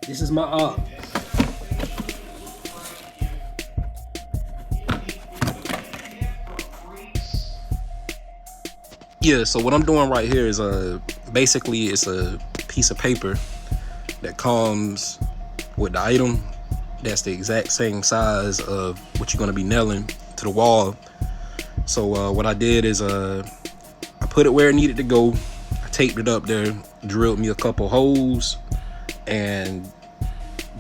This is my op. Yeah, so what I'm doing right here is basically it's a piece of paper that comes with the item that's the exact same size of what you're gonna be nailing to the wall. So what I did is I put it where it needed to go. I taped it up there, drilled me a couple holes, and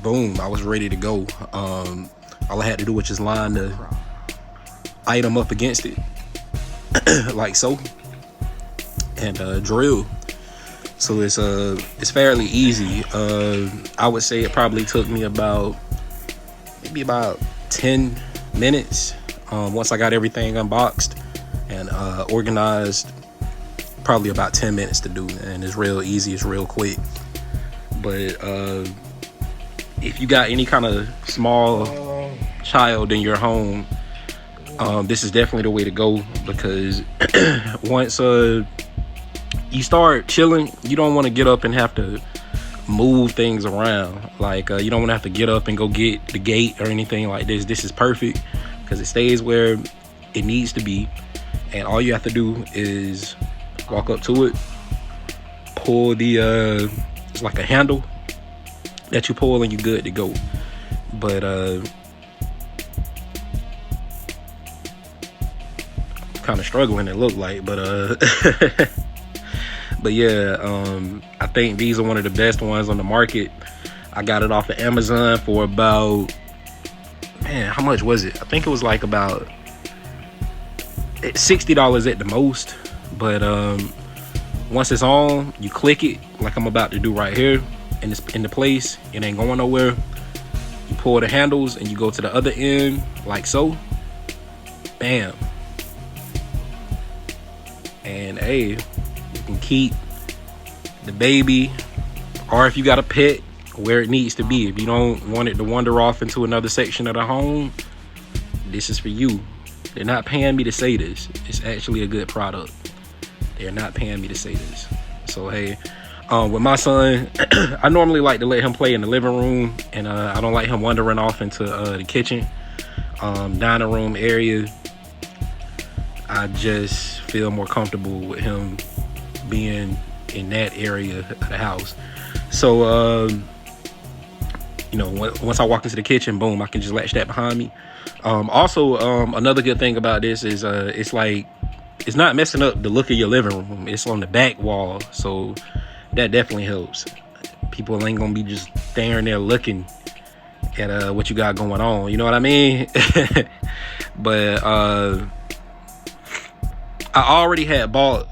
boom, I was ready to go. All I had to do was just line the item up against it like so, and drill. So it's fairly easy. I would say it probably took me maybe about 10 minutes once I got everything unboxed and organized. Probably about 10 minutes to do, and it's real easy, it's real quick. But if you got any kind of small child in your home, this is definitely the way to go, because once you start chilling, you don't want to get up and have to move things around. Like you don't want to have to get up and go get the gate or anything like this. This is perfect because it stays where it needs to be, and all you have to do is walk up to it, pull the it's like a handle that you pull, and you're good to go. But kind of struggling, it looked like, but but yeah, I think these are one of the best ones on the market. I got it off of Amazon for about, man, how much was it? I think it was like about $60 at the most. But once it's on, you click it like I'm about to do right here, and it's in the place. It ain't going nowhere. You pull the handles and you go to the other end like so. Bam. And hey, you can keep the baby, or if you got a pet, where it needs to be. If you don't want it to wander off into another section of the home, this is for you. They're not paying me to say this. It's actually a good product. They're not paying me to say this. So hey, with my son, I normally like to let him play in the living room, and I don't like him wandering off into the kitchen, dining room area. I just feel more comfortable with him being in that area of the house. So you know, once I walk into the kitchen, boom, I can just latch that behind me. Also, another good thing about this is it's like, it's not messing up the look of your living room. It's on the back wall, so that definitely helps. People ain't gonna be just staring there looking at what you got going on, you know what I mean? But I already had bought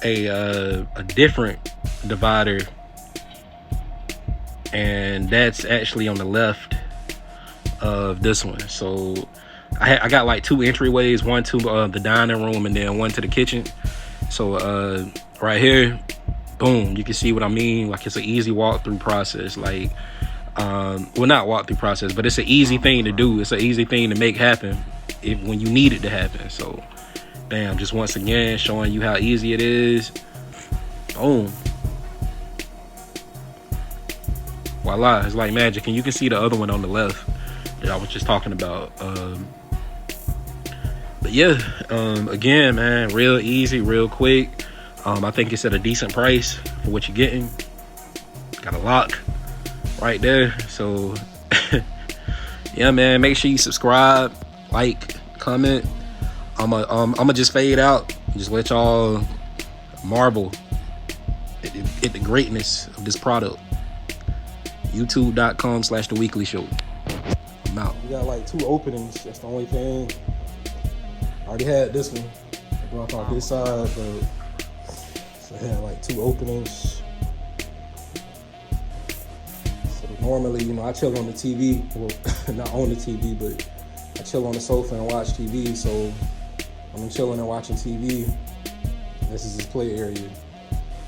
a different divider, and that's actually on the left of this one. So I got like two entryways, one to the dining room and then one to the kitchen. So right here, boom, you can see what I mean. Like, it's an easy walkthrough process. Like, well, not walkthrough process, but it's an easy thing to do. It's an easy thing to make happen when you need it to happen. So bam, just once again showing you how easy it is. Boom, voila, it's like magic. And you can see the other one on the left that I was just talking about. But yeah, again, man, real easy, real quick. I think it's at a decent price for what you're getting. Got a lock right there. So yeah, man, make sure you subscribe, like, comment. I'ma just fade out and just let y'all marvel at the greatness of this product. youtube.com/theweeklyshow. I'm out. We got like 2 openings. That's the only thing. I already had this one. I brought off this side, but so I had like 2 openings. So normally, you know, I chill on the TV. Well, not on the TV, but I chill on the sofa and watch TV. So when I'm chilling and watching TV, this is his play area.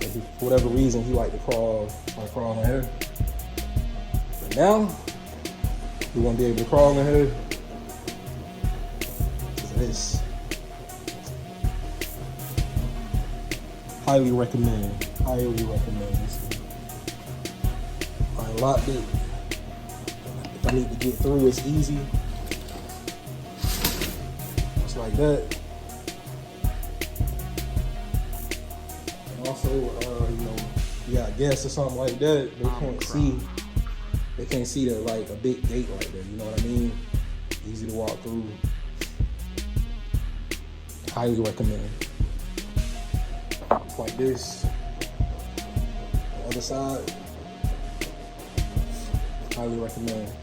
And for whatever reason, he like to crawl in here. But now, he won't be able to crawl in here. This. Highly recommend this. unlocked it. If I need to get through, it's easy. Just like that. And also, you know, you got guests or something like that, they can't see. They can't see the like a big gate like that. You know what I mean? Easy to walk through. Highly recommend. Like this. The other side. Highly recommend.